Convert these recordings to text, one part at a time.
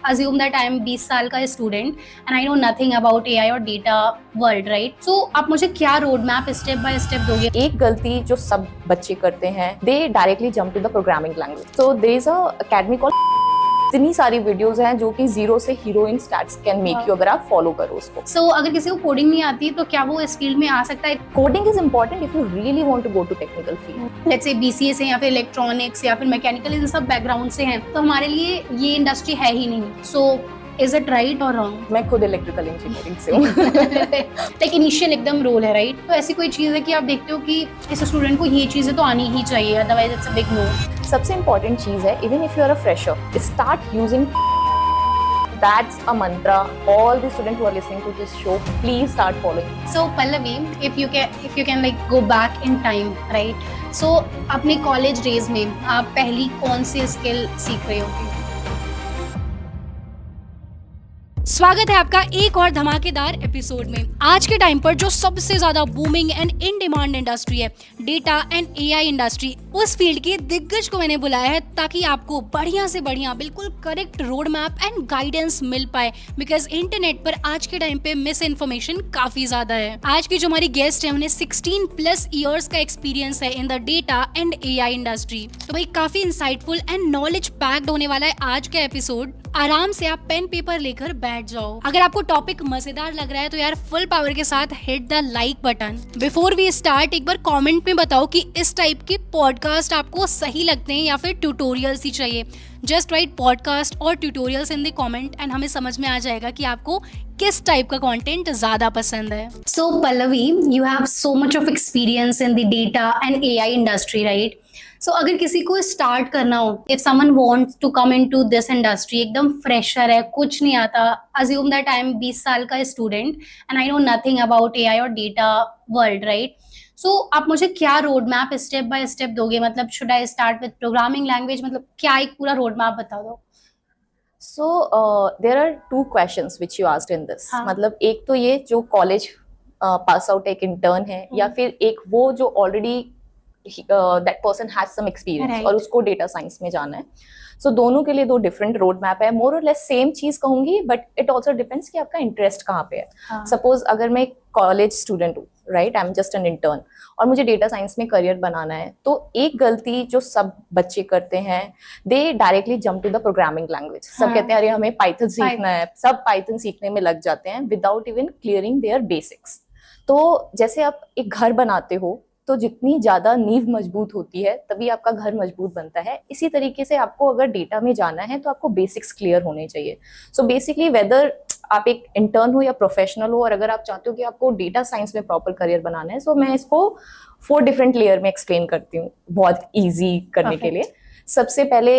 assume that I am 20 साल का student and I know nothing about AI और data world, right? So आप मुझे क्या road map step by step दोगे? एक गलती जो सब बच्चे करते हैं, they directly jump to the programming language. So there is a academy called, इतनी सारी वीडियोस हैं जो कि जीरो से hero in stats can make you, अगर आप फॉलो करो उसको। सो अगर किसी को कोडिंग नहीं आती तो क्या वो इस फील्ड में आ सकता है? Coding is important if you really want to go to technical field. Let's say BCA से या फिर इलेक्ट्रॉनिक्स या फिर मैकेनिकल, इन सब बैकग्राउंड से हैं, तो हमारे लिए ये इंडस्ट्री है ही नहीं। सो इज इट राइट और रॉन्ग? मैं खुद इलेक्ट्रिकल इंजीनियरिंग से हूँ। लाइक इनिशियल एकदम रोल है, राइट? तो ऐसी कोई चीज़ है कि आप देखते हो कि इस स्टूडेंट को ये चीज़ें तो आनी ही चाहिए, otherwise it's a big no? सबसे इम्पोर्टेंट चीज है, even if you are a fresher, start using. That's a mantra. All the students who are listening to this show, please start following. So Pallavi, if you can like go back in time, right? So अपने college days में आप पहली कौन सी skill सीख रहे होगे? स्वागत है आपका एक और धमाकेदार एपिसोड में। आज के टाइम पर जो सबसे ज्यादा booming and in demand industry है, डेटा एंड एआई इंडस्ट्री, उस फील्ड के दिग्गज को मैंने बुलाया है ताकि आपको बढ़िया से बढ़िया बिल्कुल correct road map and guidance मिल पाए, बिकॉज इंटरनेट पर आज के टाइम पे मिस इन्फॉर्मेशन काफी ज्यादा है। आज की जो हमारी गेस्ट है उन्हें 16+ ईयर्स का एक्सपीरियंस है इन the data and AI industry. तो भाई काफी इंसाइटफुल एंड नॉलेज पैक्ड होने वाला है आज का एपिसोड। आराम से आप पेन पेपर लेकर बैठ जाओ। अगर आपको टॉपिक मजेदार लग रहा है तो यार फुल पावर के साथ hit the like button. Before we start, एक बार कमेंट में बताओ कि इस टाइप के पॉडकास्ट आपको सही लगते हैं या फिर ट्यूटोरियल्स ही चाहिए। जस्ट राइट पॉडकास्ट और tutorials in the comment and हमें समझ में आ जाएगा कि आपको किस टाइप का कंटेंट ज्यादा पसंद है। So Pallavi, you have so much of experience in the data and AI industry, right? So अगर किसी को स्टार्ट करना हो, if someone wants to come into this industry, एकदम फ्रेशर है, कुछ नहीं आता, अज्यूम दैट आई एम 20 साल का student and I know nothing about AI और डेटा वर्ल्ड, राइट? सो आप मुझे क्या road map step by step दोगे? मतलब should I start with programming language, मतलब क्या एक पूरा रोड मैप बता दो। So there are two questions which you asked in this. हाँ. मतलब एक तो ये जो कॉलेज पास आउट एक इंटर्न है, या फिर एक वो जो already that person has some experience और उसको डेटा साइंस में जाना है। सो दोनों के लिए दो डिफरेंट रोड मैप है। मोर और लेस सेम चीज कहूंगी, बट इट ऑल्सो डिपेंड्स कि आपका इंटरेस्ट कहाँ पे है। सपोज अगर मैं कॉलेज स्टूडेंट हूँ, right, I am just an intern, और मुझे डेटा साइंस में करियर बनाना है, तो एक गलती जो सब बच्चे करते हैं, they directly jump to the programming language. सब कहते हैं अरे हमें पाइथन सीखना है, सब पाइथन सीखने में लग जाते हैं without even clearing their basics. तो जैसे आप एक घर बनाते हो, तो जितनी ज्यादा नींव मजबूत होती है तभी आपका घर मजबूत बनता है। इसी तरीके से आपको अगर डेटा में जाना है तो आपको बेसिक्स क्लियर होने चाहिए। सो बेसिकली वेदर आप एक इंटर्न हो या प्रोफेशनल हो, और अगर आप चाहते हो कि आपको डेटा साइंस में प्रॉपर करियर बनाना है, सो मैं इसको 4 डिफरेंट लेयर में एक्सप्लेन करती हूँ बहुत ईजी करने के लिए। सबसे पहले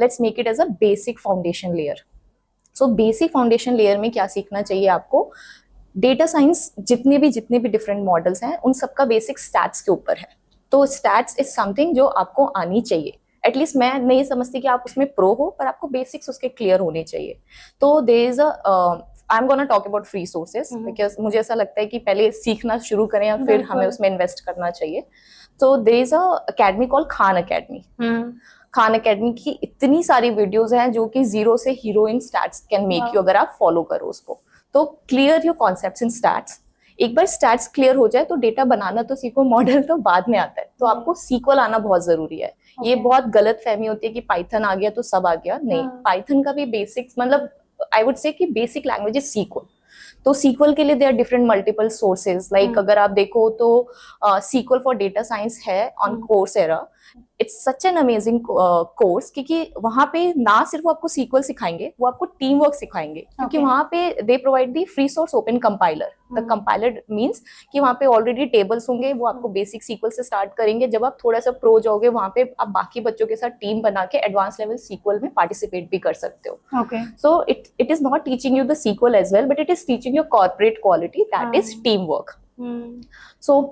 let's make it as a basic foundation layer. So basic foundation layer में क्या सीखना चाहिए आपको? डेटा साइंस जितने भी डिफरेंट मॉडल्स हैं, उन सबका बेसिक स्टैट्स के ऊपर है। तो स्टैट्स इज समथिंग जो आपको आनी चाहिए। एटलीस्ट मैं नहीं समझती कि आप उसमें प्रो हो, पर आपको बेसिक्स उसके क्लियर होने चाहिए। तो there is I am gonna talk about free sources, because मुझे ऐसा लगता है कि पहले सीखना शुरू करें या फिर हमें उसमें इन्वेस्ट करना चाहिए। तो there is a academy called Khan Academy. Khan Academy की इतनी सारी वीडियोज हैं जो कि जीरो से hero in stats can make you, अगर आप फॉलो करो उसको। तो clear your concepts in stats. एक बार स्टैट्स क्लियर हो जाए तो डेटा बनाना तो सीखो, मॉडल तो बाद में आता है। तो आपको सीक्वल आना बहुत जरूरी है। ये बहुत गलत फहमी होती है कि पाइथन आ गया तो सब आ गया। नहीं, पाइथन का भी बेसिक्स, मतलब आई वुड से कि बेसिक लैंग्वेज इज सीक्वल। तो सीक्वल के लिए there different multiple sources. Like अगर आप देखो तो सीक्वल फॉर डेटा साइंस है on Coursera. It's such an amazing course, क्योंकि वहां पे ना सिर्फ वो आपको सीक्वल सिखाएंगे, वो आपको टीम वर्क सिखाएंगे। क्योंकि वहां पे they provide the free source open compiler. The compiler means कि वहां पे ऑलरेडी टेबल्स होंगे, वो आपको बेसिक सीक्वल से स्टार्ट करेंगे। जब आप थोड़ा सा प्रो जाओगे, वहां पे आप बाकी बच्चों के साथ टीम बना के एडवांस लेवल सीक्वल में पार्टिसिपेट भी कर सकते हो। So it is not teaching you the SQL as well, but it is teaching you corporate quality, that is team work. So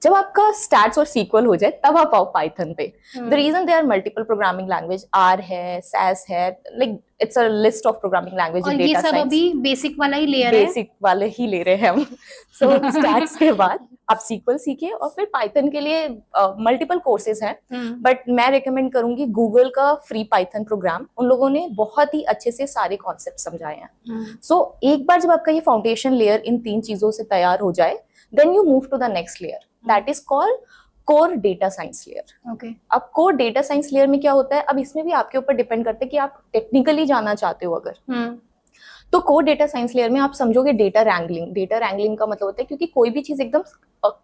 जब आपका स्टैट्स और सीक्वल हो जाए तब आप आओ पाइथन पे। The reason there are multiple programming language, R है, सैस है, like it's a list of programming language in data science. अभी बेसिक वाला ही लेयर है, बेसिक वाले ही ले रहे हैं हम। सो स्टैट्स के बाद आप SQL सीखिए और फिर पाइथन के लिए मल्टीपल कोर्सेज हैं, बट मैं रिकमेंड करूंगी गूगल का फ्री पाइथन प्रोग्राम। उन लोगों ने बहुत ही अच्छे से सारे कॉन्सेप्ट समझाए हैं। सो एक बार जब आपका ये फाउंडेशन लेयर इन 3 चीजों से तैयार हो जाए, then you move to the next layer, that is called core data science layer. Okay, अब कोर डेटा साइंस लेयर में क्या होता है, अब इसमें भी आपके ऊपर डिपेंड करता है कि आप टेक्निकली जाना चाहते हो अगर, तो कोर डेटा साइंस लेयर में आप समझोगे डेटा रैंगलिंग। डेटा रैंगलिंग का मतलब होता है क्योंकि कोई भी चीज एकदम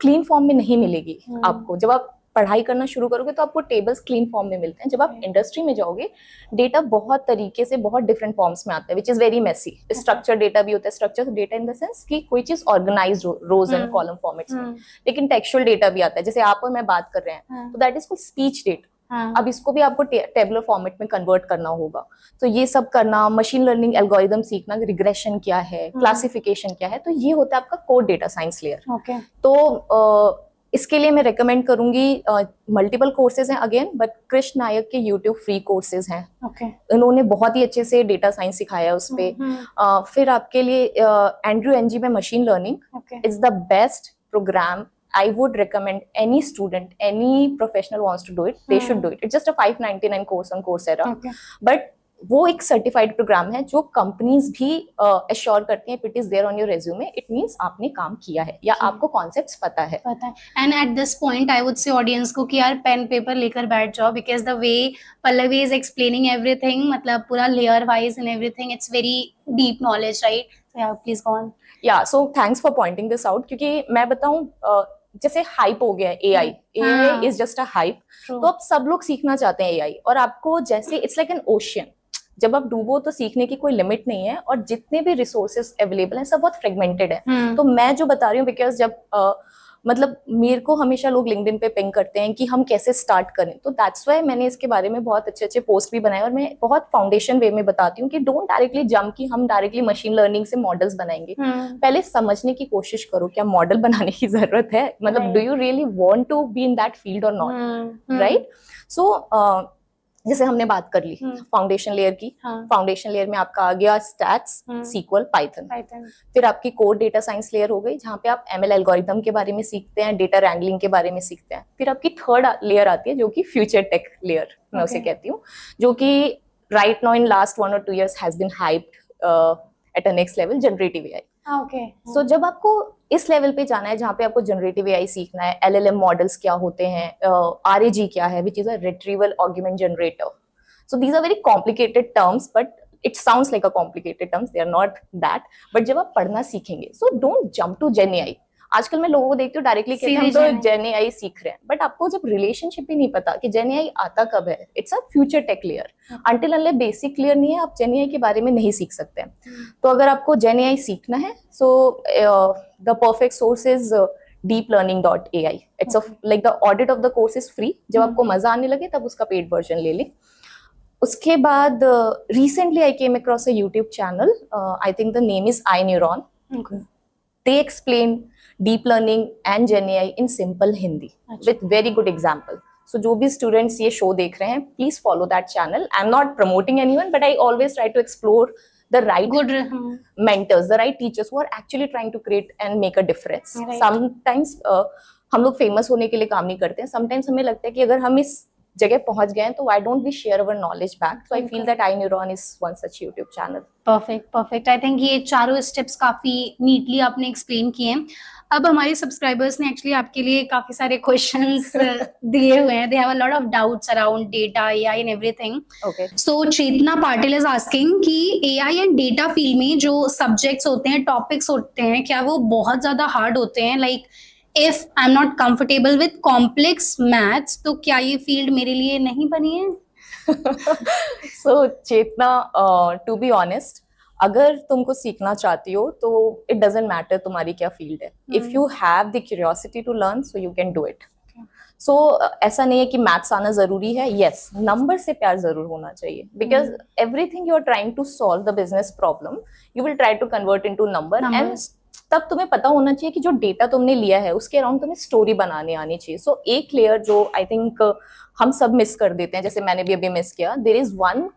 क्लीन फॉर्म में नहीं मिलेगी आपको। जब आप पढ़ाई करना शुरू करोगे तो आपको टेबल्स क्लीन फॉर्म में मिलते हैं। जब आप इंडस्ट्री में जाओगे, डेटा बहुत तरीके से बहुत डिफरेंट फॉर्म्स में आता है, which is very messy. Structure data भी होता है, structure data in the sense कि कोई चीज ऑर्गेनाइज्ड हो रोज एंड कॉलम फॉर्मेट्स में, लेकिन टेक्सचुअल डेटा भी आता है, जैसे आप और मैं बात कर रहे हैं, तो that is called speech data. अब इसको भी आपको टेबुलर फॉर्मेट में कन्वर्ट करना होगा। तो ये सब करना, मशीन लर्निंग एल्गोरिदम सीखना, रिग्रेशन क्या है, क्लासिफिकेशन क्या है, तो ये होता है आपका कोर डेटा साइंस लेयर। तो इसके लिए मैं रेकमेंड करूंगी, मल्टीपल कोर्सेज हैं अगेन, बट कृष्ण नायक के यूट्यूब फ्री कोर्सेज हैं। इन्होंने बहुत ही अच्छे से डेटा साइंस सिखाया है उस पे। फिर आपके लिए एंड्रयू एनजी में machine learning is the best program. I would recommend any student, any professional wants to do it, they should do it. It's just a $599 course on Coursera. But वो एक सर्टिफाइड प्रोग्राम है जो companies भी assure करती हैं, it is there on your resume, it means आपने काम किया है या आपको कॉन्सेप्ट्स पता है। And at this point I would say audience को कि यार पेन पेपर लेकर बैठ जाओ, because the way Pallavi is explaining everything, मतलब पूरा layer wise and everything, it's very deep knowledge, right? Please go on. Yeah so thanks for pointing this out, क्योंकि मैं बताऊं, जैसे हाइप हो गया है AI is just a hype, तो अब सब लोग सीखना चाहते हैं एआई, और आपको जैसे इट्स लाइक एन ओशियन, जब आप डूबो तो सीखने की कोई लिमिट नहीं है, और जितने भी रिसोर्सेज अवेलेबल हैं सब बहुत फ्रेगमेंटेड है। तो मैं जो बता रही हूँ, बिकॉज जब मतलब मेरे को हमेशा लोग लिंक्डइन पे पिंग करते हैं कि हम कैसे स्टार्ट करें, तो दैट्स वाई मैंने इसके बारे में बहुत अच्छे अच्छे पोस्ट भी बनाए, और मैं बहुत फाउंडेशन वे में बताती हूँ कि डोंट डायरेक्टली जंप कि हम डायरेक्टली मशीन लर्निंग से मॉडल्स बनाएंगे। पहले समझने की कोशिश करो क्या मॉडल बनाने की जरूरत है, मतलब do you really want to be in that field और नॉट, राइट? सो जैसे हमने बात कर ली फाउंडेशन लेयर की, फाउंडेशन लेयर में आपका आ गया स्टैट्स, सीक्वल, पाइथन। फिर आपकी कोर डेटा साइंस लेयर हो गई, जहाँ पे आप एमएल एल्गोरिथम के बारे में सीखते हैं, डेटा रैंगलिंग के बारे में सीखते हैं। फिर आपकी थर्ड लेयर आती है जो कि फ्यूचर टेक लेयर मैं उसे कहती हूँ, जो कि right now in last 1 or 2 years has been hyped at a next level, generative AI. So जब आपको इस लेवल पे जाना है जहाँ पे आपको जनरेटिव एआई सीखना है, एलएलएम मॉडल्स क्या होते हैं, आरएजी क्या है, which is a retrieval argument generator. So these are very complicated terms, but it sounds like a complicated terms, they are not that. But जब आप पढ़ना सीखेंगे, so don't jump to gen AI. आजकल मैं लोगों को देखती हूँ डायरेक्टली कहते हैं हम तो जेन एआई सीख रहे हैं, बट आपको जब रिलेशनशिप ही नहीं पता कि जेन एआई आता कब है, it's a future tech layer. Until unless basic clear नहीं है, आप जेन एआई के बारे में नहीं सीख सकते हैं। तो अगर आपको जेन एआई सीखना है, so the perfect source is deeplearning.ai. It's like the audit of the course is free. जब आपको मजा आने लगे तब उसका पेड वर्जन ले लें। उसके बाद recently I came across a YouTube channel. I think the name is iNeuron. They explain deep learning and Gen AI in simple Hindi with very good example. So जो भी students ये show देख रहे हैं, please follow that channel. I'm not promoting anyone, but I always try to explore the right mentors, the right teachers who are actually trying to create and make a difference. Sometimes हम लोग famous होने के लिए काम नहीं करते हैं. Sometimes हमें लगता है कि अगर हम इस जगह पहुंच गए हैं तो why don't we share our knowledge back? So I feel that iNeuron is one such YouTube channel. Perfect. I think ये चारों steps काफी neatly आपने explain किए हैं. अब हमारे सब्सक्राइबर्स ने एक्चुअली आपके लिए काफी सारे क्वेश्चंस दिए हुए हैं. They have a lot of doubts around data, AI and everything. So Chetna Patil is asking कि एआई एंड डेटा फील्ड में जो सब्जेक्ट्स होते हैं, टॉपिक्स होते हैं, क्या वो बहुत ज्यादा हार्ड होते हैं? Like if I am not comfortable with complex maths, तो क्या ये फील्ड मेरे लिए नहीं बनी है? सो चेतना, टू बी ऑनेस्ट, अगर तुम कुछ सीखना चाहती हो तो इट डजेंट मैटर तुम्हारी क्या फील्ड है. If you have the curiosity to learn, so you can do it. So ऐसा नहीं है कि मैथ्स आना जरूरी है. यस, नंबर से प्यार जरूर होना चाहिए, because everything you are trying to solve the business problem, you will try to convert into number. And तब तुम्हें पता होना चाहिए कि जो डेटा तुमने लिया है उसके अराउंड तुम्हें स्टोरी बनाने आनी चाहिए. सो एक लेयर जो आई थिंक हम सब मिस कर देते हैं, जैसे मैंने भी अभी मिस किया, there is one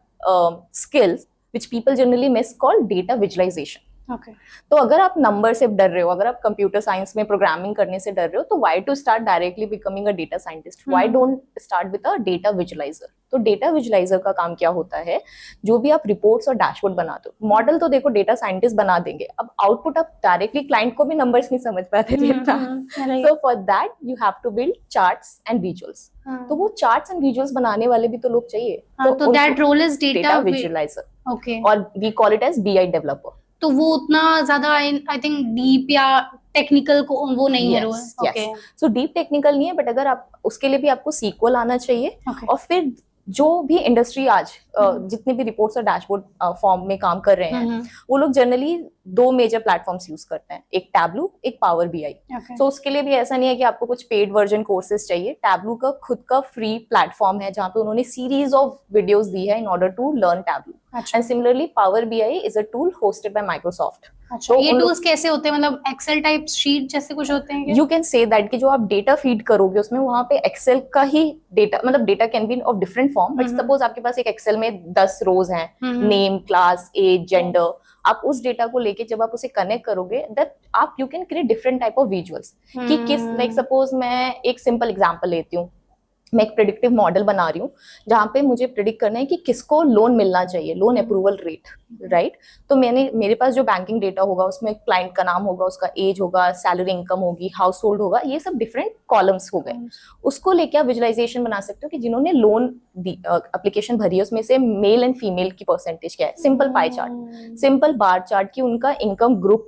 skill which people generally miss called data visualization. Okay तो अगर आप नंबर से डर रहे हो, अगर आप कंप्यूटर साइंस में प्रोग्रामिंग करने से डर रहे हो, तो why to start directly becoming a data scientist, why don't start with a data visualiser. तो डेटा विजुलाइजर का काम क्या होता है, जो भी आप रिपोर्ट्स और डैशबोर्ड बनाते हो, मॉडल तो देखो डेटा साइंटिस्ट बना देंगे, अब आउटपुट आप डायरेक्टली क्लाइंट को भी नंबर्स नहीं समझ पाते जितना, so for that you have to build charts and visuals. तो वो चार्ट्स एंड विजुअल्स बनाने वाले भी तो लोग चाहिए, तो that role is data visualizer. Okay, और we call it as BI developer. तो वो उतना ज्यादा आई थिंक डीप या टेक्निकल को वो नहीं है role. Okay, so deep technical नहीं है, बट अगर आप उसके लिए भी आपको सीक्वल आना चाहिए। और फिर जो भी इंडस्ट्री आज जितने भी रिपोर्ट्स और डैशबोर्ड फॉर्म में काम कर रहे हैं, वो लोग जनरली 2 मेजर प्लेटफॉर्म्स यूज करते हैं, एक टैब्लू, एक पावर बीआई। तो उसके लिए भी ऐसा नहीं है कि आपको कुछ पेड वर्जन कोर्सेज चाहिए। टैब्लू का खुद का फ्री प्लेटफॉर्म है जहाँ पे उन्होंने सीरीज ऑफ वीडियोस दी है in order to learn Tableau. And similarly Power BI is a tool hosted by Microsoft. तो ये टूल्स कैसे होते हैं, मतलब एक्सेल टाइप शीट जैसे कुछ होते हैं? यू कैन से दैट कि जो आप डेटा फीड करोगे उसमें वहां पे एक्सेल का ही डेटा, मतलब data can be of different form, but suppose आपके पास एक एक्सेल में 10 रोज हैं, नेम, क्लास, एज, जेंडर, आप उस डेटा को लेके जब आप उसे कनेक्ट करोगे, दैट आप you can create different type of visuals कि किस, लाइक सपोज मैं एक सिंपल एग्जांपल लेती हूँ, मैं एक प्रेडिक्टिव मॉडल बना रही हूँ जहां पे मुझे प्रिडिक्ट करना है कि किसको लोन मिलना चाहिए, लोन अप्रूवल रेट, राइट। तो मेरे पास जो बैंकिंग डेटा होगा उसमें क्लाइंट का नाम होगा, उसका एज होगा, सैलरी इनकम होगी, हाउस होल्ड होगा, ये सब डिफरेंट कॉलम्स हो गए। उसको लेके आप विजुअलाइजेशन बना सकते हो कि जिन्होंने लोन एप्लीकेशन भरी है उसमें से मेल एंड फीमेल की परसेंटेज क्या है, simple pie chart, simple bar chart की उनका इनकम ग्रुप,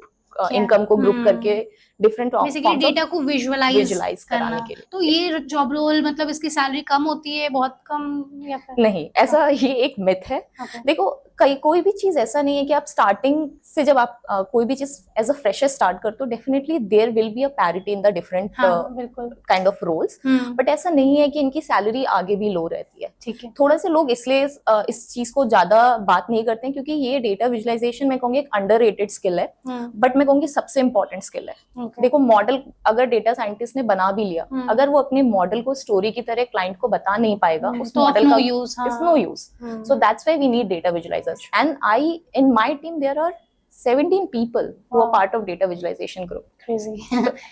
इनकम को ग्रुप करके डिफरेंट डेटा को विजुअलाइज कराने के लिए। तो ये जॉब रोल, मतलब इसकी सैलरी कम होती है, बहुत कम, या फिर नहीं, ऐसा ये एक मिथ है। देखो कोई भी चीज ऐसा नहीं है कि आप स्टार्टिंग से जब आप कोई भी चीज एज अ फ्रेशर स्टार्ट करते हो, definitely there will be a parity in the different kind of roles, but ऐसा नहीं है कि इनकी सैलरी आगे भी लो रहती है। ठीक है, थोड़ा से लोग इसलिए इस चीज को ज्यादा बात नहीं करते हैं क्योंकि ये डेटा विजुअलाइजेशन मैं कहूंगी एक अंडररेटेड स्किल है, बट मैं कहूंगी सबसे इंपॉर्टेंट स्किल है। देखो मॉडल अगर डेटा साइंटिस्ट ने बना भी लिया, अगर वो अपने मॉडल को स्टोरी की तरह क्लाइंट को बता नहीं पाएगा, उस मॉडल का is no use. So that's why we need data visualizers, and I in my team there are 17 people who are part of data visualization group. Crazy.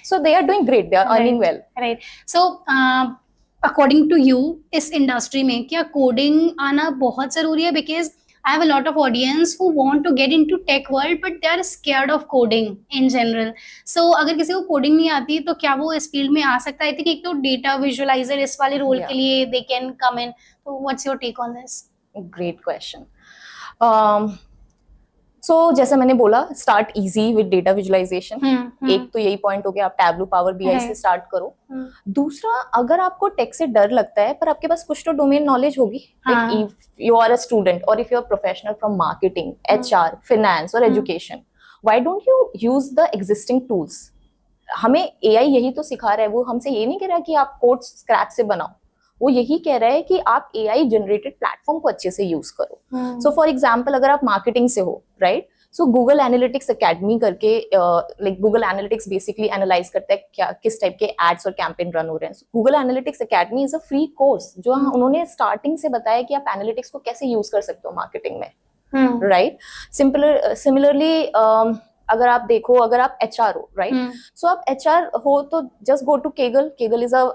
So they are doing great, they are earning well. Right. So according to you, इस industry में क्या coding आना बहुत जरूरी है? Because I have a lot of audience who want to get into tech world but they are scared of coding in general. So अगर किसी को कोडिंग नहीं आती तो क्या वो इस फील्ड में आ सकता है? I think एक तो डेटा विजुअलाइजर इस वाले रोल के लिए they can come in. So what's your take on this? Great question. So जैसे मैंने बोला, start easy with data visualisation. एक तो यही पॉइंट हो गया, आप टैब्लू, पावर बीआई से स्टार्ट करो। दूसरा, अगर आपको टेक से डर लगता है पर आपके पास कुछ तो डोमेन नॉलेज होगी, like if you are a student और if you are professional from marketing, HR, finance और education, why don't you use the existing tools? हमें एआई यही तो सिखा रहा है, वो हमसे ये नहीं कह रहा कि आप कोड स्क्रैच से बनाओ, वो यही कह रहा है कि आप एआई जनरेटेड प्लेटफॉर्म को अच्छे से यूज करो। सो फॉर एग्जांपल, अगर आप मार्केटिंग से हो, right, so Google Analytics academy करके, like Google Analytics basically analyse करता है क्या किस टाइप के एड्स और कैंपेन रन हो रहे हैं। Google Analytics academy is a free course जो उन्होंने स्टार्टिंग से बताया कि आप एनालिटिक्स को कैसे यूज कर सकते हो मार्केटिंग में, राइट। सिमिलरली अगर आप देखो, अगर आप एचआर हो, राइट, सो आप एचआर हो तो just go to Kaggle. Kaggle is a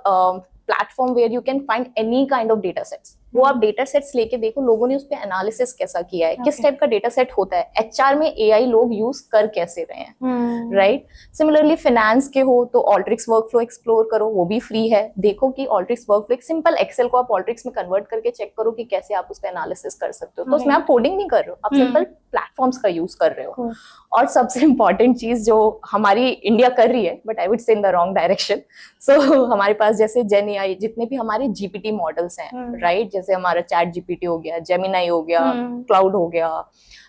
platform where you can find any kind of data sets. वो आप डेटा सेट्स लेके देखो लोगों ने उस पर एनालिसिस कैसा किया है, किस टाइप का डेटा सेट होता है, एचआर में एआई लोग यूज कर कैसे रहे हैं, राइट। सिमिलरली फाइनेंस के हो तो ऑल्ट्रिक्स वर्कफ्लो एक्सप्लोर करो, वो भी फ्री है। देखो कि ऑल्ट्रिक्स वर्कफ्लो, एक सिंपल एक्सेल को आप ऑल्ट्रिक्स में कन्वर्ट करके चेक करो कि कैसे आप उस पर एनालिसिस कर सकते हो। तो उसमें आप कोडिंग नहीं कर रहे हो, आप सिंपल प्लेटफॉर्म्स का यूज कर रहे हो। और सबसे इंपॉर्टेंट चीज जो हमारी इंडिया कर रही है, but I would say in the wrong direction, so हमारे पास जैसे जेन एआई, जितने भी हमारे जीपीटी मॉडल्स हैं, राइट, जैसे हमारा चैट जीपीटी हो गया, जेमिनाई हो गया, क्लाउड हो गया,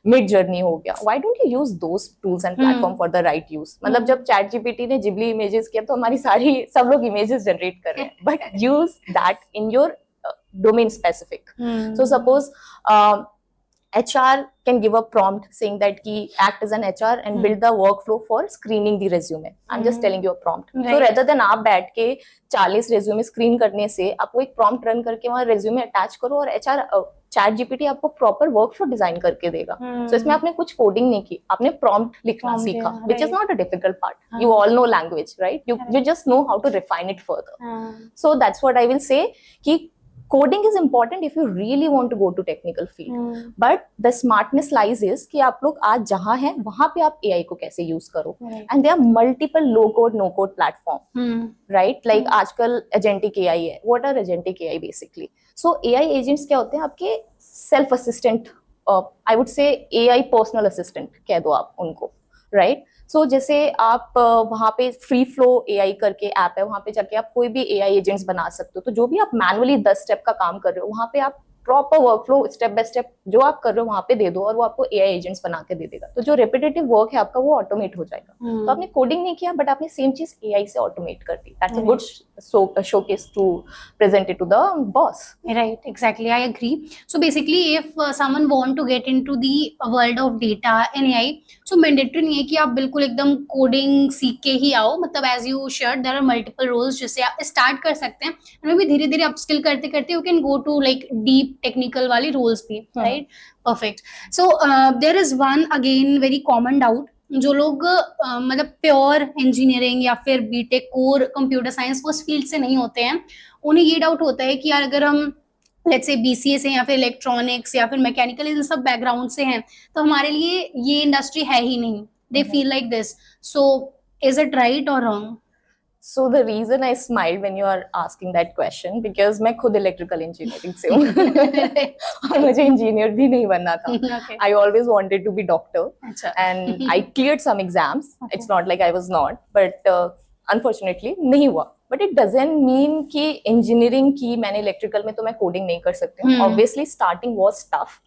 मिड जर्नी हो गया, why don't you use those tools and platform for the right use? मतलब जब चैट जीपीटी ने जिबली इमेजेस किया तो हमारी सब लोग इमेजेस जनरेट कर रहे हैं, but use that in your domain specific. So suppose HR can give a prompt saying that ki act as an HR and build the workflow for screening the resume. I'm just telling you a prompt. So rather than आप बैठ के 40 resume screen करने से आप वो एक prompt run करके वहाँ resume attach करो और HR चैट जीपीटी आपको प्रॉपर वर्कफ्लो डिजाइन करके देगा. So इसमें आपने कुछ कोडिंग नहीं की, आपने प्रॉम्प्ट लिखना सीखा, which is not a difficult part. You all know language, right? You just know how to refine it further. So that's what I will say कि coding is important if you really want to go to technical field. But the smartness lies is कि आप लोग आज जहाँ हैं वहाँ पे आप AI को कैसे यूज करो. And there are multiple low code no code platform, right? Like आजकल agentic AI है. What are agentic AI basically? So AI agents क्या होते हैं? आपके self assistant, I would say AI personal assistant कह दो आप उनको, right? So जैसे आप वहाँ पे फ्री फ्लो AI करके ऐप है, वहाँ पे जाके आप कोई भी AI एजेंट्स बना सकते हो. तो जो भी आप मैनुअली 10 स्टेप का काम कर रहे हो वहाँ पे आप proper workflow step by step जो आप कर रहे हो वहाँ पे दे दो और वो आपको AI एजेंट्स बना के दे देगा. तो जो रेपिटेटिव वर्क है आपका वो ऑटोमेट हो जाएगा. तो आपने कोडिंग नहीं किया बट आपने सेम चीज AI से ऑटोमेट कर दी. That's a good showcase to present it to the boss. Right, exactly. I agree. So basically, if someone want to get into the world of data and AI, so mandatory नहीं है कि आप बिल्कुल एकदम coding सीख के ही आओ. मतलब as you shared, there are multiple roles जिससे आप स्टार्ट कर सकते हैं. और भी धीरे धीरे अपस्किल करते करते you can go to like deep technical वाली roles भी, right? Perfect. So there is one again very common doubt. जो लोग मतलब प्योर इंजीनियरिंग या फिर बीटेक कोर कंप्यूटर साइंस उस फील्ड से नहीं होते हैं, उन्हें ये डाउट होता है कि यार अगर हम लेट्स से बीसीए से या फिर इलेक्ट्रॉनिक्स या फिर मैकेनिकल इन सब बैकग्राउंड से हैं तो हमारे लिए ये इंडस्ट्री है ही नहीं. They feel like this. So is it right और wrong? So the reason I smiled when you are asking that question because मैं खुद इलेक्ट्रिकल इंजीनियरिंग से हूँ और मुझे इंजीनियर भी नहीं बनना था. I always wanted to be doctor and I cleared some exams. It's not like I was not, but unfortunately नहीं हुआ. But it doesn't mean कि इंजीनियरिंग की मैंने इलेक्ट्रिकल में तो मैं कोडिंग नहीं कर सकती हूँ. Obviously starting was tough.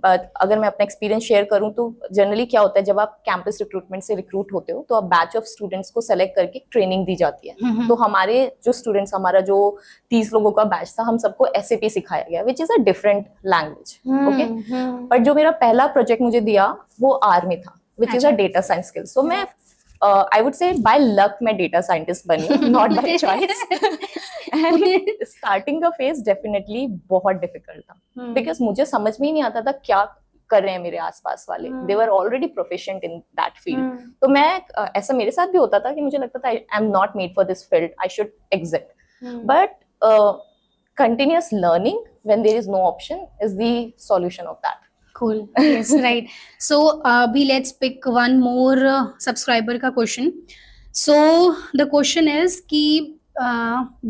But अगर मैं अपना एक्सपीरियंस शेयर करूं तो जनरली क्या होता है जब आप कैंपस रिक्रूटमेंट से रिक्रूट होते हो तो आप बैच ऑफ स्टूडेंट्स को सेलेक्ट करके ट्रेनिंग दी जाती है. तो हमारे जो स्टूडेंट्स हमारा जो 30 लोगों का बैच था हम सबको SAP सिखाया गया विच is a different language. Okay, but जो मेरा पहला प्रोजेक्ट मुझे दिया वो R में था which is a data science skill. So मैं I would say by luck मैं data scientist बनी, not by choice. And starting का phase definitely बहुत difficult था, because मुझे समझ में ही नहीं आता था क्या कर रहे हैं मेरे आसपास वाले. They were already proficient in that field. तो मैं ऐसा मेरे साथ भी होता था कि मुझे लगता था I am not made for this field, I should exit. But continuous learning when there is no option is the solution of that. Cool. Yes, right. So abhi let's pick one more subscriber का question. So the question is कि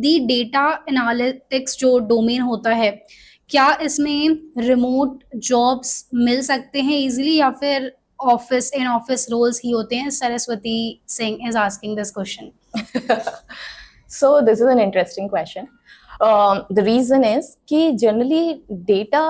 the data analytics जो domain होता है क्या इसमें remote jobs मिल सकते हैं easily या फिर ऑफिस इन ऑफिस रोल्स ही होते हैं? Saraswati Singh is asking this question. So this is an interesting question. The reason is कि generally data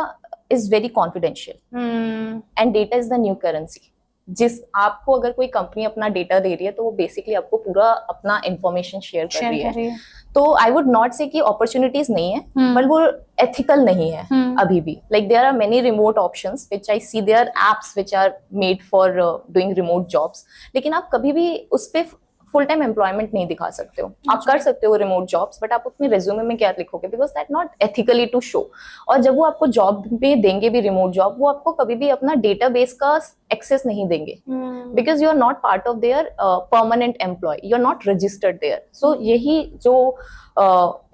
is very confidential and data is the new currency. जिस आपको अगर कोई कंपनी अपना डेटा दे रही है तो वो बेसिकली आपको पूरा अपना इंफॉर्मेशन शेयर कर रही है. तो आई वुड नॉट से कि अपॉर्चुनिटीज नहीं है बट वो एथिकल नहीं है अभी भी. Like there are many remote options which I see, there are apps which are made for doing remote jobs. लेकिन आप कभी भी उस पे फुल टाइम एम्प्लॉयमेंट नहीं दिखा सकते हो. आप कर सकते हो रिमोट जॉब्स बट आप अपने रेज्यूमे में क्या लिखोगे because that not ethically to show. और जब वो आपको जॉब पे देंगे भी रिमोट जॉब वो आपको कभी भी अपना डेटाबेस का एक्सेस नहीं देंगे because you are not part of their permanent employ, you are not registered there. So यही जो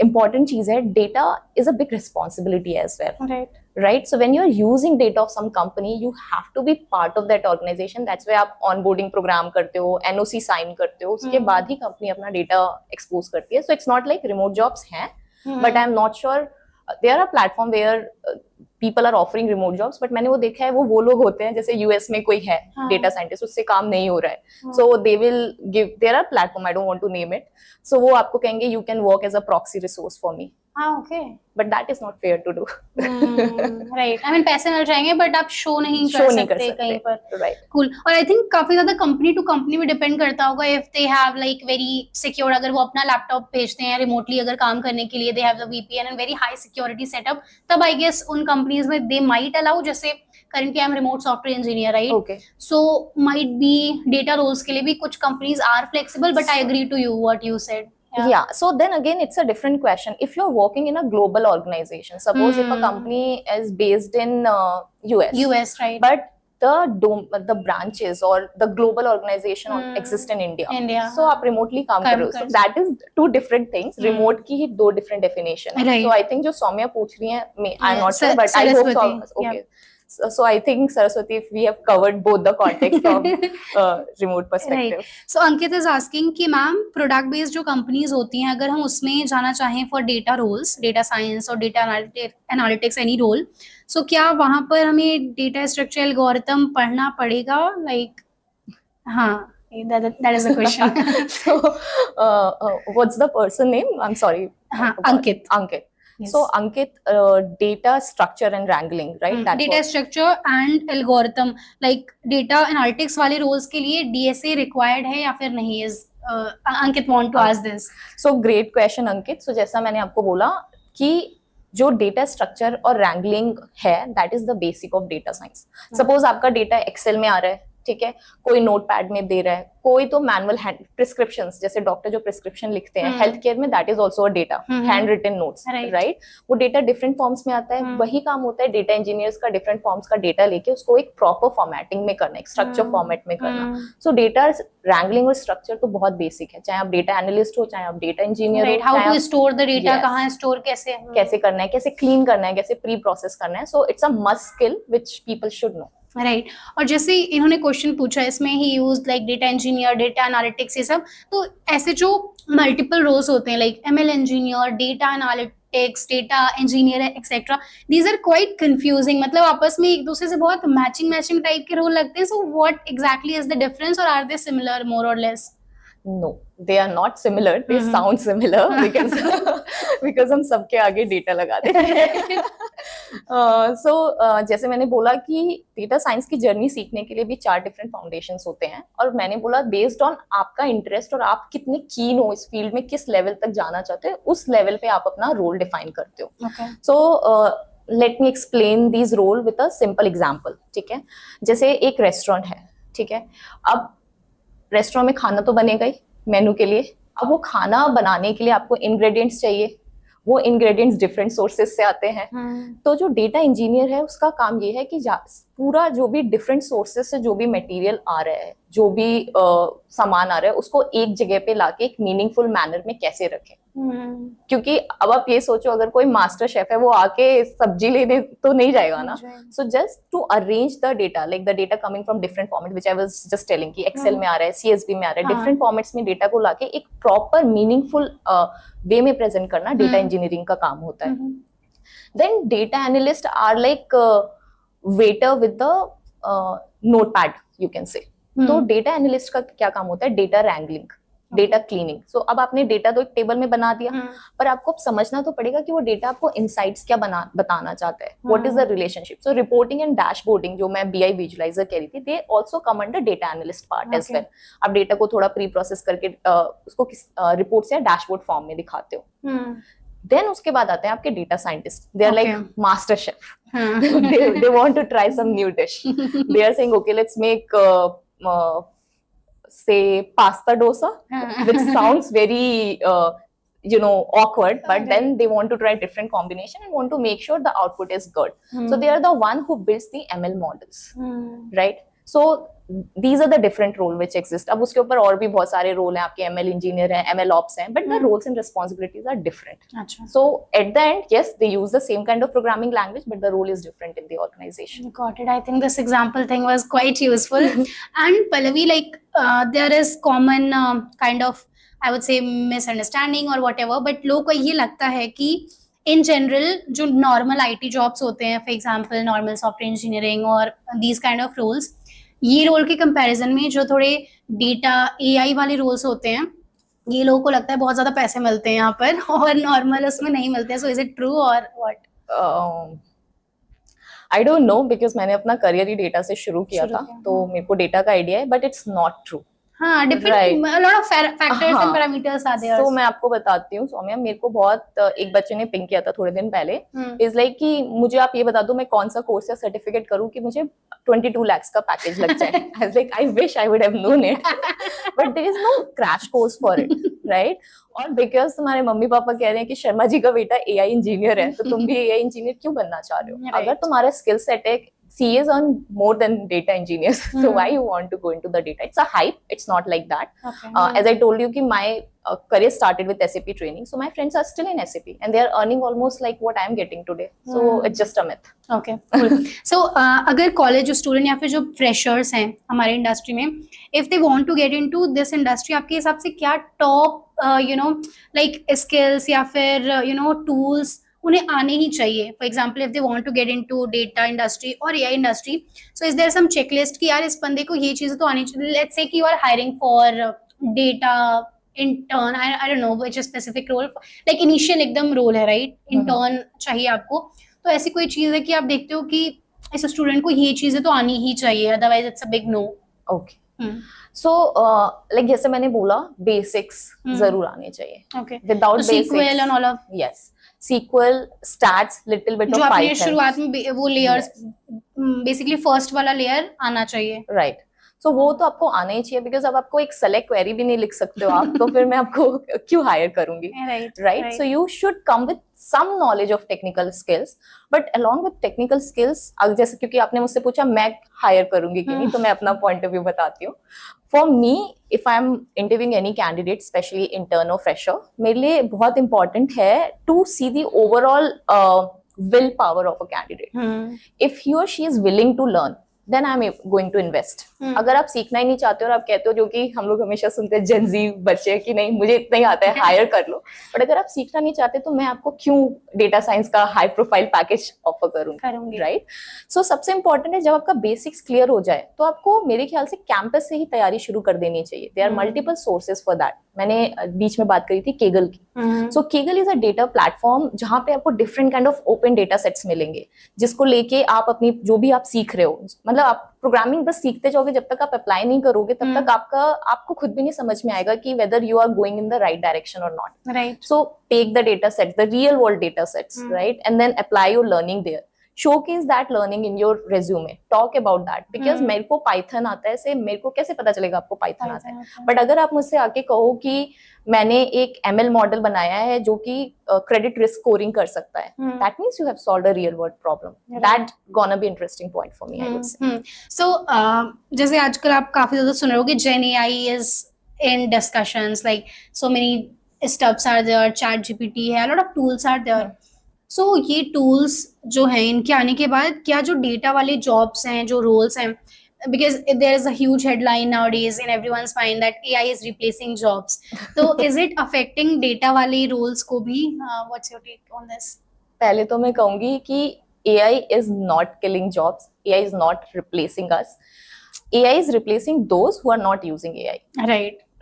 important चीज है, data is a big responsibility as well. Right? So when you're using data of some company, you have to be part of that organization. That's why आप onboarding program करते हो, NOC sign करते हो, उसके बाद ही company अपना data expose करती है. So it's not like remote jobs हैं, but I'm not sure. There are platform where people are offering remote jobs, but मैंने वो देखा है वो लोग होते हैं जैसे US में कोई है डेटा साइंटिस्ट, उससे काम नहीं हो रहा है. So they will give, there are platform, I don't want to name it. So वो आपको कहेंगे you can work as a proxy resource for me. Okay. But that is not fair to do. Right. I mean पैसे मिल जाएंगे but आप show नहीं कर सकते कहीं पर. Right. Cool. और I think काफी ज्यादा कंपनी टू कंपनी भी डिपेंड करता होगा. if they have like very secure, अगर वो अपना लैपटॉप भेजते हैं रिमोटली अगर काम करने के लिए, they have the VPN and very high security setup, तब I guess उन कंपनीज में they might allow. जैसे currently I'm remote software engineer, right? Okay. So might be data roles के लिए भी कुछ companies are flexible, but I agree to you what you said. Yeah. So then again, it's a different question. If you're working in a global organization, suppose if a company is based in US, right? but the branches or the global organization exist in India. So आप remotely काम कर रहे हो. So that is two different things. Remote की ही दो different definition है. Right. So I think जो सौम्या पूछ रही है, I'm not sure, but I hope so. Okay. So I think Saraswati, if we have covered both the context from remote perspective. Right. So Ankit is asking कि ma'am product based जो companies होती हैं, अगर हम उसमें जाना चाहें for data roles, data science और data analytics any role, so क्या वहां पर हमें डेटा स्ट्रक्चर एल्गोरिथम पढ़ना पड़ेगा? लाइक हाँ, that is the question. So what's the person name? I'm sorry. हाँ, Ankit. Yes. So Ankit, data structure and wrangling, right? Data structure and algorithm, like data analytics वाले roles के लिए DSA required है या फिर नहीं? Is Ankit want to ask this? So great question, Ankit. So जैसा मैंने आपको बोला कि जो डेटा स्ट्रक्चर और रैंगलिंग है, that is the basic of data science. Suppose आपका डेटा एक्सेल में आ रहा है, ठीक है, कोई नोटपैड में दे रहा है, कोई तो मैनुअल प्रिस्क्रिप्शंस, जैसे डॉक्टर जो प्रिस्क्रिप्शन लिखते हैं हेल्थ केयर में, that is also a data, hand written notes, right? वो डेटा डिफरेंट फॉर्म्स में आता है. वही काम होता है डेटा इंजीनियर्स का, डिफरेंट फॉर्म्स का डेटा लेके उसको एक प्रॉपर फॉर्मेटिंग में करना, एक स्ट्रक्चर फॉर्मेट में करना. सो डेटा रैंगलिंग और स्ट्रक्चर तो बहुत बेसिक है, चाहे आप डेटा एनालिस्ट हो, चाहे आप डेटा इंजीनियर हो. How to store the data, कहाँ स्टोर, कैसे करना है, कैसे क्लीन करना है, कैसे प्री प्रोसेस करना है. So it's a must skill which people should know. Right. और जैसे इन्होंने क्वेश्चन पूछा, इसमें ही use like data engineer, data analytics, ये सब, तो ऐसे जो मल्टीपल रोल्स होते हैं like ML engineer, data analytics, data engineer etcetera, these are quite confusing. मतलब आपस में एक दूसरे से बहुत मैचिंग टाइप के रोल लगते हैं. So what exactly is the difference, और आर दे सिमिलर मोर और less? No, they are not similar. They sound similar because हम सबके आगे डेटा लगा देते हैं. So जैसे मैंने बोला कि डेटा साइंस की जर्नी सीखने के लिए भी 4 डिफरेंट फाउंडेशंस होते हैं, और मैंने बोला बेस्ड ऑन आपका इंटरेस्ट और आप कितने कीन हो इस फील्ड में, किस लेवल तक जाना चाहते हो, उस लेवल पे आप अपना रोल डिफाइन करते हो. So let me explain these role with a simple example. ठीक है, जैसे एक रेस्टोरेंट है, ठीक है, अब रेस्टोरेंट में खाना तो बनेगा ही मेनू के लिए. अब वो खाना बनाने के लिए आपको इंग्रेडिएंट्स चाहिए, वो इंग्रेडिएंट्स डिफरेंट सोर्सेस से आते हैं. तो जो डेटा इंजीनियर है उसका काम ये है कि पूरा जो भी डिफरेंट सोर्सेस से जो भी मटेरियल आ रहा है, जो भी सामान आ रहा है, उसको एक जगह पे लाके एक मीनिंगफुल मैनर में कैसे रखें. क्योंकि अब आप ये सोचो, अगर कोई मास्टर शेफ है, वो आके सब्जी लेने तो नहीं जाएगा ना. So just to arrange the data, like the data coming from different format, which I was just telling कि एक्सेल में आ रहा है, सीएसवी में आ रहा है, डिफरेंट फॉर्मेट्स में डेटा को लाके एक प्रॉपर मीनिंगफुल वे में प्रेजेंट करना डेटा इंजीनियरिंग का काम होता है. Then data analyst are like waiter with the notepad, you can say. तो डेटा एनालिस्ट का क्या काम होता है? Data wrangling, data cleaning. So अब आपने डेटा तो एक टेबल में बना दिया, पर आपको समझना तो पड़ेगा कि वो डेटा आपको इनसाइट्स क्या बताना चाहता है, what is the relationship. So reporting and dashboarding, जो मैं बीआई विजुअलाइजर कह रही थी, they also come under data analyst part as well. आप डेटा को थोड़ा प्री प्रोसेस करके उसको रिपोर्ट्स या डैशबोर्ड फॉर्म में दिखाते हो. देन उसके बाद आते हैं आपके data scientist. They are like master chef. they want to try some new dish. They are saying, okay, let's make say pasta dosa, which sounds very awkward, but then they want to try different combination and want to make sure the output is good. So they are the one who builds the ML models, right? So these are the different role which exist. अब उसके ऊपर और भी बहुत सारे role हैं, आपके ML engineer हैं, ML ops हैं, but the roles and responsibilities are different. So at the end, yes, they use the same kind of programming language, but the role is different in the organization. Got it. I think this example thing was quite useful. And Pallavi, like there is common kind of, I would say, misunderstanding or whatever, but लोगों को ये लगता है कि in general जो normal IT jobs होते हैं, for example normal software engineering और these kind of roles, ये रोल के कंपैरिजन में जो थोड़े डेटा एआई वाले रोल्स होते हैं, ये लोगों को लगता है बहुत ज्यादा पैसे मिलते हैं यहाँ पर और नॉर्मल उसमें नहीं मिलते हैं. सो इज इट ट्रू और what? I don't no, because मैंने अपना करियर ही डेटा से शुरू किया था, तो मेरे को डेटा का आइडिया है, बट इट्स नॉट ट्रू. हाँ, different, Right. a lot of factors and हाँ. parameters are there. तो मैं आपको बताती हूँ सौम्या, मेरे को बहुत एक बच्चे ने पिंक किया था थोड़े दिन पहले, इज लाइक कि मुझे आप ये बता दो मैं कौन सा कोर्स या सर्टिफिकेट करूँ कि मुझे 22 lakhs का पैकेज लग जाए. I was like, I wish I would have known it, but there is no crash course for it, right? और बिकॉज तुम्हारे मम्मी पापा कह रहे हैं कि शर्मा जी का बेटा एआई इंजीनियर है, तो तुम भी एआई इंजीनियर क्यों बनना चाह रहे हो? Right. अगर तुम्हारा स्किल सेट है, CAs earn more than data engineers, so why you want to go into the data? It's a hype. It's not like that. Okay. As I told you, कि my career started with SAP training, so my friends are still in SAP and they are earning almost like what I am getting today. So it's just a myth. Okay, cool. So अगर college student या फिर जो freshers हैं हमारे industry में, if they want to get into this industry, आपके हिसाब से क्या टॉप लाइक स्किल्स या फिर टूल्स उन्हें आने ही चाहिए? For example, if they want to get into data industry और AI industry, so is there some checklist कि यार इस बंदे को ये चीजें तो आनी चाहिए? लेट्स से कि you are hiring for data intern, I don't know which specific role, like initial एकदम रोल है, राइट? इंटर्न चाहिए आपको, तो ऐसी कोई चीज है कि आप देखते हो कि इस स्टूडेंट को ये चीजें तो आनी ही चाहिए, otherwise it's a big no? Okay. So like जैसे मैंने बोला, बेसिक्स जरूर आने चाहिए. Okay. Without तो basics, SQL and all of, yes, SQL, stats, little bit जो of आपने Python. शुरुआत में वो लेयर्स, बेसिकली फर्स्ट वाला लेयर आना चाहिए. राइट. सो वो तो आपको आना ही चाहिए, बिकॉज अब आपको एक सेलेक्ट क्वेरी भी नहीं लिख सकते हो आप, तो फिर मैं आपको क्यों हायर करूंगी? Right. So you should come with some knowledge of technical skills, but along with technical skills, जैसे क्योंकि आपने मुझसे पूछा मैं हायर करूंगी कि नहीं, तो मैं अपना पॉइंट ऑफ व्यू बताती हूँ. For me, if I am interviewing any candidate, specially intern और फ्रेशर, मेरे लिए बहुत इंपॉर्टेंट है to see the overall will power of a candidate. If he or she is willing to learn, then I'm going to invest. अगर आप सीखना ही नहीं चाहते और आप कहते हो, जो कि हम लोग हमेशा सुनते हैं जेनजी बच्चे, कि नहीं मुझे इतना ही आता है, हायर कर लो, बट अगर आप सीखना नहीं चाहते तो मैं आपको क्यों डेटा साइंस का हाई प्रोफाइल पैकेज ऑफर करूंगी? राइट. सो सबसे इंपॉर्टेंट है, जब आपका बेसिक्स क्लियर हो जाए तो आपको मेरे ख्याल से कैंपस से ही तैयारी शुरू कर देनी चाहिए. There are multiple sources for that. मैंने बीच में बात करी थी केगल की. सो Kaggle is a data platform जहां पे आपको different kind of open data sets मिलेंगे, जिसको लेके आप अपनी जो भी आप सीख रहे हो, मतलब आप प्रोग्रामिंग बस सीखते जाओगे, जब तक आप अप्लाई नहीं करोगे तब तक आपको खुद भी नहीं समझ में आएगा कि whether you are going in the right direction और not. Right. So take the data sets, the real world data sets, right, and then apply your learning there. showcase that learning in your resume, talk about that, because मेरे को Python आता है, से मेरे को कैसे पता चलेगा आपको पाइथन आता है? बट अगर आप मुझसे आके कहो कि मैंने एक ML मॉडल बनाया है जो कि क्रेडिट रिस्क स्कोरिंग कर सकता है, that means you have solved a real world problem. That gonna be interesting point for me, I would say. So जैसे आजकल आप काफी ज्यादा सुन रहे हो कि Gen AI is in discussions, like so many stuffs are there, ChatGPT है, a lot of tools are there. सो ये टूल्स जो हैं, इनके आने के बाद क्या जो डेटा वाले जॉब्स हैं, जो रोल्स हैं, because there is a huge headline nowadays and everyone's find that AI is replacing jobs. So is it affecting data वाले roles को भी? What's your take on this? पहले तो मैं कहूंगी कि AI is not killing jobs. AI is not replacing us. AI is replacing those who are not using AI.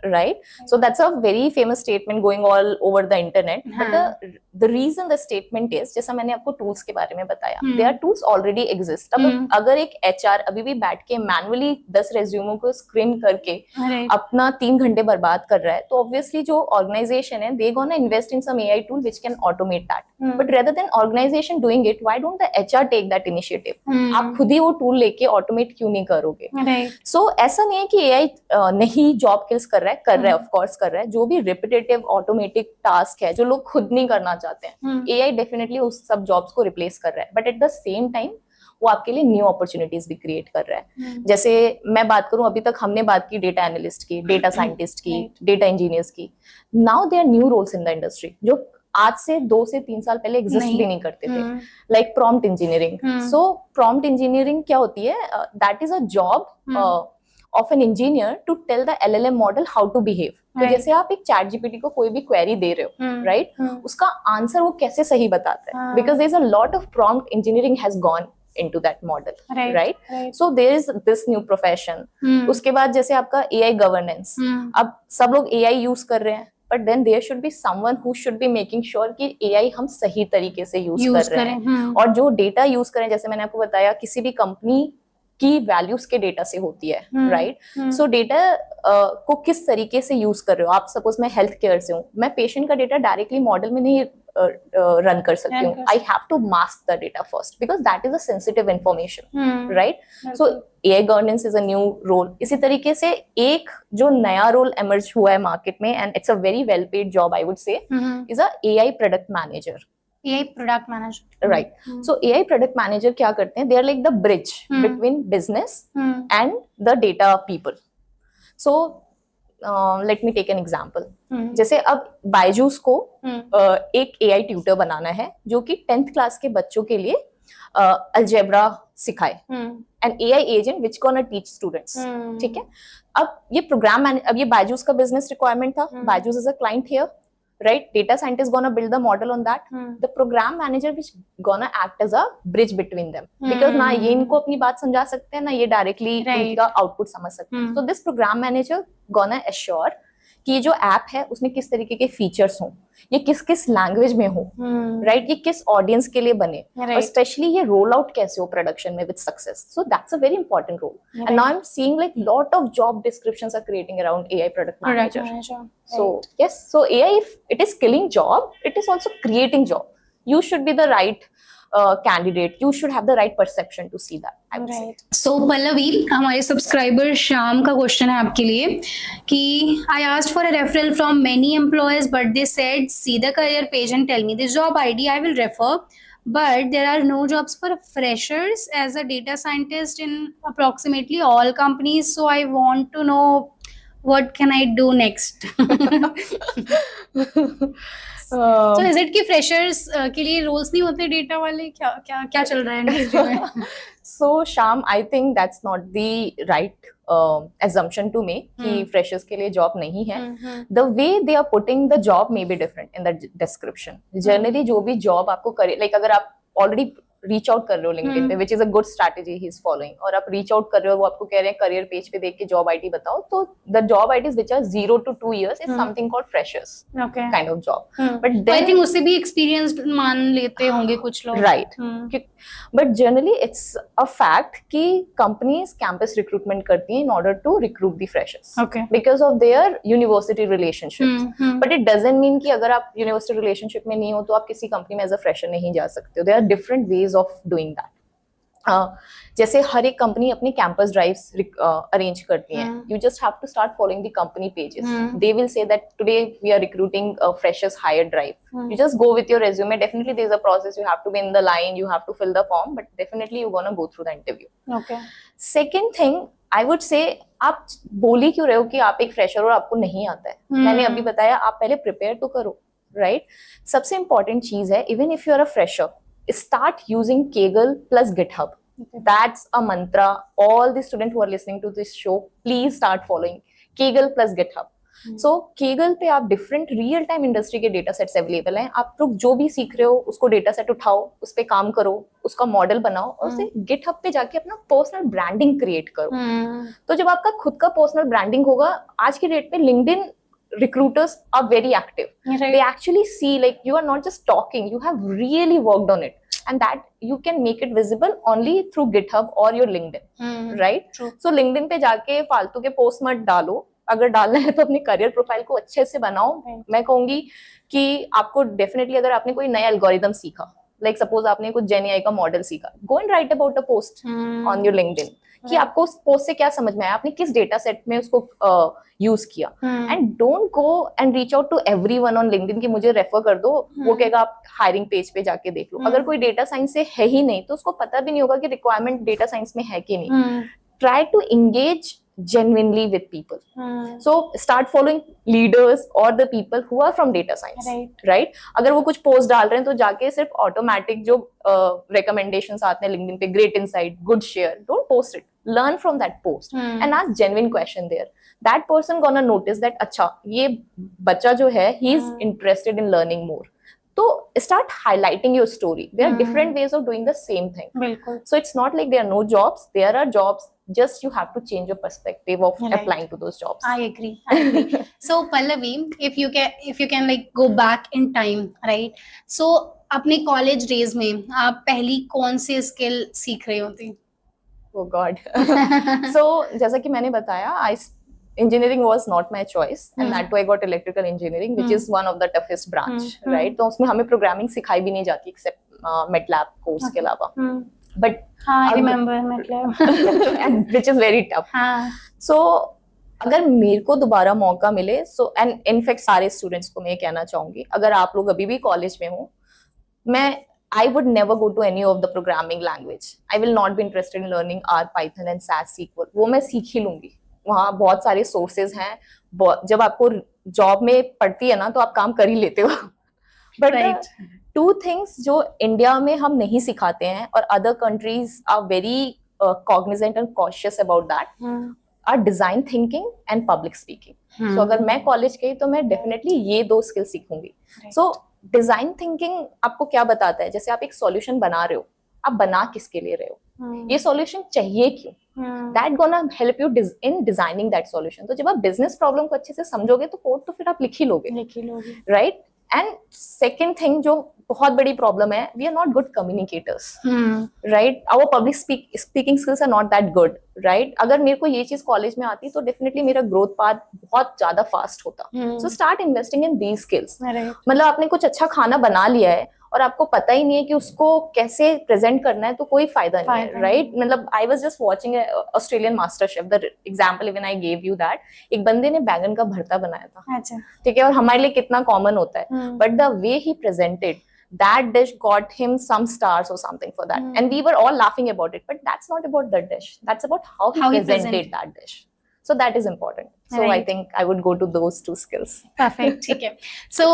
Right. So that's a very famous statement going all over the internet. But the reason the statement is, जैसा मैंने आपको tools के बारे में बताया, there are tools already exist. अब अगर एक HR अभी भी बैठ के मैनुअली 10 रेज्यूमों को स्क्रीन करके अपना 3 घंटे बर्बाद कर रहा है, तो ऑब्वियसली जो ऑर्गेनाइजेशन है, they gonna invest in some AI tool which can automate that. But rather than organization doing it, why don't the HR take that initiative? आप खुद ही वो टूल लेके ऑटोमेट क्यों नहीं करोगे? So ऐसा नहीं है कि AI नहीं जॉब किल्स कर रहा है, ऑफ कोर्स कर रहा है. जो भी रिपीटेटिव ऑटोमेटिक टास्क है जो लोग खुद नहीं करना चाहते हैं, AI डेफिनेटली उस सब जॉब्स को रिप्लेस कर रहा है. But at the same time वो आपके लिए न्यू अपॉर्चुनिटीज भी क्रिएट कर रहा है. जैसे मैं बात करूं, अभी तक हमने बात की डेटा एनालिस्ट की, डेटा साइंटिस्ट की, डेटा इंजीनियर्स की. Now there are new roles in the industry जो आज से 2 से 3 साल पहले एग्जिस्ट भी नहीं करते थे, लाइक प्रॉम्प्ट इंजीनियरिंग. सो प्रॉम्प्ट इंजीनियरिंग क्या होती है? That is a job of an engineer to tell the LLM model how to behave. तो जैसे आप एक चैट जीपीटी को कोई भी क्वेरी दे रहे हो, राइट, उसका आंसर वो कैसे सही बताता है, because there is a lot of prompt engineering has gone into that model, right? So there is this new profession. उसके बाद जैसे आपका AI governance, अब सब लोग AI यूज कर रहे हैं, but then there should be someone who should be making sure कि AI हम सही तरीके से यूज कर रहे हैं. और जो डेटा यूज करें, जैसे मैंने आपको बताया, किसी भी कंपनी की वैल्यूज के डेटा से होती है, राइट? सो डेटा को किस तरीके से यूज कर रहे हो आप? सपोज मैं हेल्थ केयर से हूँ, मैं पेशेंट का डेटा डायरेक्टली मॉडल में नहीं रन कर सकती हूँ. I have to mask the data first because that is a sensitive information, right? So AI governance is a new role. इसी तरीके से एक जो नया रोल एमर्ज हुआ है मार्केट में, and it's a very well paid job I would से, is a AI product manager. AI product manager. Right. So AI product manager क्या करते हैं? They are like the bridge between business and the data people. So let me take an example. जैसे अब बायजूस को एक AI tutor बनाना है जो कि 10th क्लास के बच्चों के लिए अलजेब्रा सिखाए, and AI agent which gonna teach students. ठीक है, अब ये अब ये बायजूस का बिजनेस रिक्वायरमेंट था. Byju's is a client here, right? Data scientist gonna build the model on that. The program manager which gonna act as a bridge between them, because ना ये इनको अपनी बात समझा सकते हैं, ना ये directly इनका आउटपुट समझ सकते हैं. So this program manager gonna assure कि ये जो ऐप है उसमें किस तरीके के फीचर्स हों, ये किस किस लैंग्वेज में हो, राइट? ये किस ऑडियंस के लिए बने, और स्पेशली ये रोल आउट कैसे हो प्रोडक्शन में with success. So that's a very important role. And now I am seeing like lot of job descriptions are creating around AI product manager. So yes, so AI, if it is killing job, it is also creating job. You should be the right candidate. You should have the right perception to see that, I would say. So Pallavi, हमारे subscriber Shyam का question है आपके लिए कि I asked for a referral from many employers, but they said see the career page and tell me the job ID. I will refer. But there are no jobs for freshers as a data scientist in approximately all companies. So I want to know what can I do next? So is it कि freshers के लिए roles नहीं होते data वाले? क्या क्या क्या चल रहा है इंडस्ट्री में? So Sham, I think that's not the right assumption to make कि freshers के लिए job नहीं है. The way they are putting the job may be different in the description. Generally जो भी job आपको करे, like अगर आप already रीच आउट कर रहे हो लिंक्डइन पे, विच is a good strategy he is following, और आप रीच आउट कर रहे हो, वो आपको कह रहे हैं करियर पेज पे देख के जॉब आईडी बताओ, तो the job IDs which are 0 to 2 years is something called freshers kind of job. But I think उससे भी एक्सपीरियंस्ड मान लेते होंगे कुछ लोग, राइट? But generally it's a fact कि कंपनीज कैंपस रिक्रूटमेंट करती हैं in order to recruit the freshers because of their university relationships. But it doesn't mean कि अगर आप यूनिवर्सिटी रिलेशनशिप में नहीं हो तो आप किसी कंपनी में एज अ फ्रेशर नहीं जा सकते हो. There are different ways of doing that. जैसे हर एक कंपनी अपनी कैंपस ड्राइव्स अरेंज करती है. You just have to start following the company pages. They will say that today we are recruiting freshers hire drive. You just go with your resume. Definitely there's a process. You have to be in the line, you have to fill the form, but definitely you're gonna go through the interview. Okay. Second thing, I would say, आप बोल ही क्यों रहे हो कि आप एक fresher और आपको नहीं आता है? मैंने अभी बताया, आप पहले प्रिपेयर तो करो, राइट? सबसे इंपॉर्टेंट चीज है, even if you are a fresher, start using Kaggle plus GitHub. That's a mantra. All the students who are listening to this show, please start following Kaggle plus GitHub. So Kaggle पे आप different real time industry के data sets available हैं. आप लोग जो भी सीख रहे हो उसको data set उठाओ, उस पे काम करो, उसका मॉडल बनाओ, और उसे GitHub पे जाके अपना पर्सनल ब्रांडिंग क्रिएट करो. तो जब आपका खुद का पर्सनल ब्रांडिंग होगा, आज की डेट में LinkedIn recruiters are very active. Right. They actually see like you are not just talking, you have really worked on it, and that you can make it visible only through GitHub or your LinkedIn, right? True. So LinkedIn पे जाके फालतू के post मत डालो. अगर डालना है तो अपनी करियर प्रोफाइल को अच्छे से बनाओ. मैं कहूंगी कि आपको डेफिनेटली, अगर आपने कोई नया एल्गोरिदम सीखा, लाइक सपोज आपने कुछ जेन एआई का मॉडल सीखा, go and right about a post on your LinkedIn कि आपको उस पोस्ट से क्या समझ में आया, आपने किस डेटा सेट में उसको यूज किया. And don't go and reach out to everyone on LinkedIn कि मुझे रेफर कर दो. वो कहेगा आप हायरिंग पेज पे जाके देख लो. अगर कोई डेटा साइंस से है ही नहीं तो उसको पता भी नहीं होगा कि रिक्वायरमेंट डेटा साइंस में है कि नहीं. Try to engage genuinely with people. So start following leaders or the people who are from data science, right? अगर वो कुछ पोस्ट डाल रहे हैं तो जाके सिर्फ ऑटोमेटिक जो recommendations आते हैं LinkedIn पे, great insight, good share, don't post it. Learn from that post and ask genuine question there. That person gonna notice that अच्छा ये बच्चा जो है he is interested in learning more. So start highlighting your story. There are different ways of doing the same thing. बिल्कुल. So it's not like there are no jobs. There are jobs. Just you have to change your perspective of applying to those jobs. I agree. So Pallavi, if you can like go back in time, right? So अपने college days में आप पहली कौन सी skill सीख रही होती? Oh God. So जैसा कि मैंने बताया, engineering was not my choice, and that too I got electrical engineering, which is one of the toughest branch, right? तो उसमें हमें programming सिखाई भी नहीं जाती except MATLAB course के अलावा. But I remember MATLAB. and which is very tough. So अगर मेरे को दोबारा मौका मिले, so and in fact सारे students को मैं कहना चाहूंगी, अगर आप लोग अभी भी कॉलेज में हो, मैं I would never go to any of the programming language. I will not be interested in learning R, Python and SAS, SQL. वो मैं सीख ही लूंगी. वहाँ बहुत सारे sources हैं. जब आपको जॉब में पड़ती है ना, तो आप काम कर ही लेते हो. But right. Two things जो इंडिया में हम नहीं सिखाते हैं और other countries are very cognizant and cautious about that. are design thinking and public speaking. So अगर मैं कॉलेज गई तो मैं definitely ये दो स्किल सीखूंगी. So डिजाइन थिंकिंग आपको क्या बताता है, जैसे आप एक सॉल्यूशन बना रहे हो, आप बना किसके लिए रहे हो, ये सॉल्यूशन चाहिए क्यों, that gonna help you in designing that solution. तो जब आप बिजनेस प्रॉब्लम को अच्छे से समझोगे तो कोड तो फिर आप लिख ही लोगे, राइट. एंड सेकेंड थिंग जो बहुत बड़ी प्रॉब्लम है, we are not good communicators, right. Our public speaking skills are not that good, right. अगर मेरे को ये चीज कॉलेज में आती तो डेफिनेटली मेरा ग्रोथ पाथ बहुत ज्यादा फास्ट होता. So start investing in these skills. मतलब आपने कुछ अच्छा खाना बना लिया है और आपको पता ही नहीं है कि उसको कैसे प्रेजेंट करना है, तो कोई फायदा नहीं है, राइट. मतलब आई was just watching Australian master chef, the example even I gave you that. एक बंदे ने बैंगन का भरता बनाया था, ठीक है, और हमारे लिए कितना कॉमन होता है, but the way he presented that dish got him some stars or something for that, and we were all laughing about it, but that's not about the dish, that's about how he presented that dish. So that is important. So right. I think I would go to those two skills. Perfect. ठीक है. So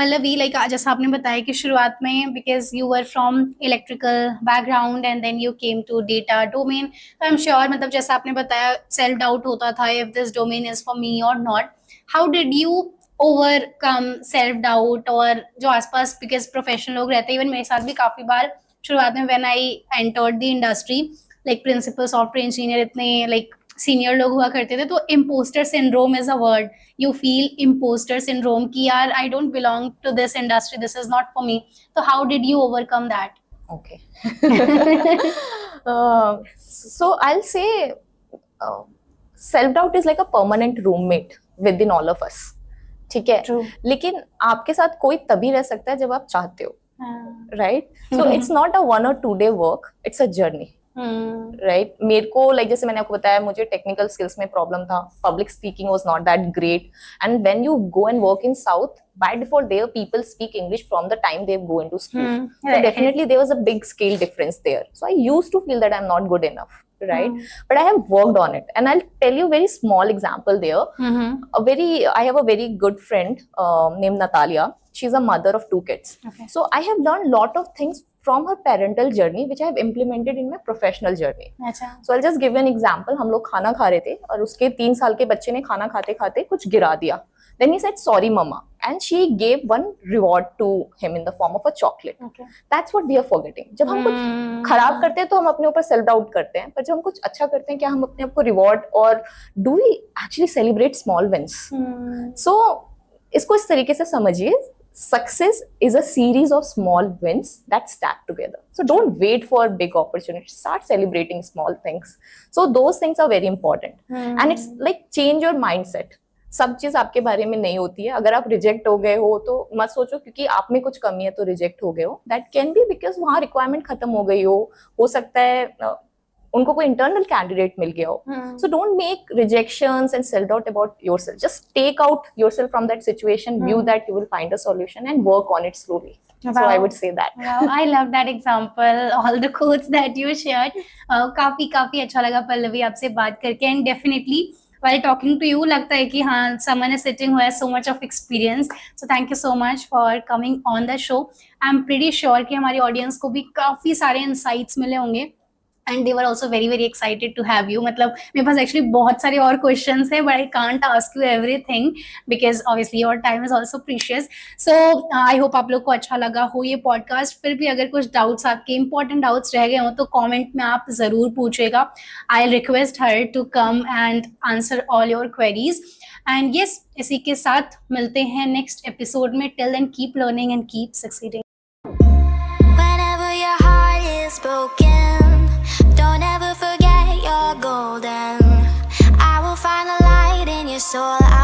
Pallavi, like जैसा आपने बताया कि शुरुआत में because you were from electrical background and then you came to data domain, so I'm sure मतलब जैसा आपने बताया self doubt होता था if this domain is for me or not. How did you overcome self doubt और जो आसपास because professional लोग रहते हैं, इवन मेरे साथ भी काफी बार शुरुआत में when I entered the industry, like principal software engineer इतने like सीनियर लोग हुआ करते थे, तो imposter syndrome is a word. You feel imposter syndrome कि यार I don't belong to this industry, this is not for me. So how did you overcome that? Okay. So I'll say self doubt is like a permanent roommate within all of us. ठीक है, लेकिन आपके साथ कोई तभी रह सकता है जब आप चाहते हो, right. So it's not a 1 or 2 day work, it's a journey, right. मेरे को लाइक जैसे मैंने आपको बताया, मुझे टेक्निकल स्किल्स में प्रॉब्लम था, public speaking was not that great, and when you go and work in south, by default there people speak English from the time they go into school. So definitely there was a big scale difference there. So I used to feel that I'm not good enough, right. But I have worked on it, and I'll tell you a very small example there. I have a very good friend named Natalia. She's a mother of 2 kids. So I have learned lot of things from her parental journey which I have implemented in my professional journey. So I'll just give you an example. हम लोग खाना खा रहे थे और उसके 3 साल के बच्चे ने खाना खाते खाते कुछ गिरा दिया. Then he said, sorry mama, and she gave one reward to him in the form of a chocolate. That's what we are forgetting. जब हम कुछ खराब करते हैं तो हम अपने ऊपर सेल्फ डाउट करते हैं, पर जब हम कुछ अच्छा करते हैं क्या हम अपने आप को रिवॉर्ड, और do we actually celebrate small wins. So इसको इस तरीके से समझिए, success is a series of small wins that stack together. So don't wait for big opportunities, start celebrating small things. So those things are very important. And it's like change your mindset. सब चीज आपके बारे में नहीं होती है. अगर आप रिजेक्ट हो गए हो तो मत सोचो क्योंकि आप में कुछ कमी है तो रिजेक्ट हो गए हो. दैट कैन बी बिकॉज वहाँ रिक्वायरमेंट खत्म हो गई हो सकता है उनको कोई इंटरनल कैंडिडेट मिल गया हो. So don't make rejections and self doubt about yourself. Just take out yourself from that situation, view that you will find a solution and work on it slowly. So I would say that. Wow, I love that example. All the quotes that you shared. काफी अच्छा लगा पल्लवी आपसे बात करके, and definitely while talking to you लगता है कि हाँ someone is sitting who has so much of experience. So thank you so much for coming on the show. I'm pretty sure कि हमारी audience को भी काफी सारे insights मिले होंगे. And they were also very excited to have you. मतलब मेरे पास actually बहुत सारे और questions हैं, but I can't ask you everything because obviously your time is also precious. So I hope आप लोग को अच्छा लगा हो ये podcast. फिर भी अगर कुछ doubts आपके important doubts रह गए हो तो comment में आप ज़रूर पूछेगा. I'll request her to come and answer all your queries. And yes, इसी के साथ मिलते हैं next episode में. Till then, keep learning and keep succeeding. Whenever your heart is broken, don't ever forget soul.